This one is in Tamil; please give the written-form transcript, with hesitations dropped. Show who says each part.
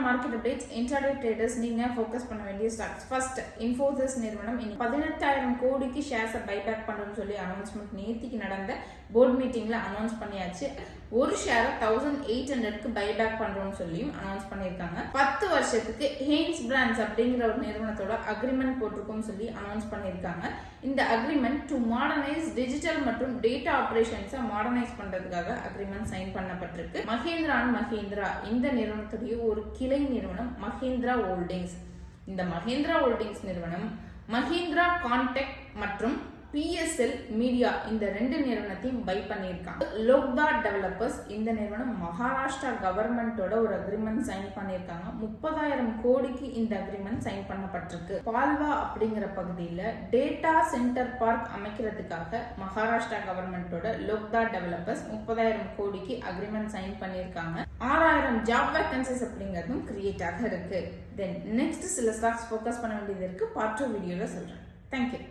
Speaker 1: மார்க்கெட் அப்டேட்ஸ் இன்ட்ராடே ட்ரேடர்ஸ் நீங்க ஃபோக்கஸ் பண்ண வேண்டிய ஸ்டாக்ஸ். ஃபர்ஸ்ட் இன்ஃபோசிஸ் நிறுவனம் 18,000 கோடிக்கு ஷேர்ஸை பைபேக் பண்ணுன்னு சொல்லி அனௌன்ஸ்மெண்ட் நேத்திக்கு நடந்த போர்ட் மீட்டிங்ல அனௌன்ஸ் பண்ணியாச்சு. ஒரு ஷேரை 1,800க்கு பைபேக் பண்றோம்னு சொல்லியும் அனௌன்ஸ் பண்ணியிருக்காங்க. 10 வருஷத்துக்கு ஹெய்ன்ஸ் பிராண்ட்ஸ் அப்படிங்கிற ஒரு நிறுவனத்தோட அக்ரிமெண்ட் போட்டிருக்கோம்னு சொல்லி அனௌன்ஸ் பண்ணியிருக்காங்க. இந்த அக்ரிமெண்ட் டு மாடர்னைஸ் டிஜிட்டல் மற்றும் டேட்டா ஆபரேஷன்ஸை மாடர்னைஸ் பண்றதுக்காக அக்ரிமெண்ட் சைன் பண்ணப்பட்டிருக்கு. மஹேந்திரா அண்ட் மஹேந்திரா இந்த நிறுவனத்துடைய ஒரு கிளை நிறுவனம் மஹேந்திரா ஹோல்டிங்ஸ். இந்த மஹேந்திரா ஹோல்டிங்ஸ் நிறுவனம் மஹேந்திரா கான்டெக்ட் மற்றும் PSL மீடியா இந்த 2 நிறுவனத்தையும் பை பண்ணியிருக்காங்க. லோக்தா டெவலப்பர்ஸ் இந்த நிறுவனம் மகாராஷ்டிரா கவர்மெண்டோட ஒரு அக்ரிமெண்ட் சைன் பண்ணியிருக்காங்க. 30,000 கோடிக்கு இந்த அக்ரிமெண்ட் சைன் பண்ணப்பட்டிருக்கு. பால்வா அப்படிங்கிற பகுதியில் டேட்டா சென்டர் பார்க் அமைக்கிறதுக்காக மகாராஷ்டிரா கவர்மெண்டோட லோக்தா டெவலப்பர்ஸ் 30,000 கோடிக்கு அக்ரிமெண்ட் சைன் பண்ணியிருக்காங்க. 6,000 ஜாப் வேகன்சிஸ் அப்படிங்கிறதும் கிரியேட் ஆக இருக்கு. தென் நெக்ஸ்ட் சில ஸ்டாக்ஸ் ஃபோக்கஸ் பண்ண வேண்டியது இருக்கு. பார்ட் 2 வீடியோல சொல்றேன். தேங்க்யூ.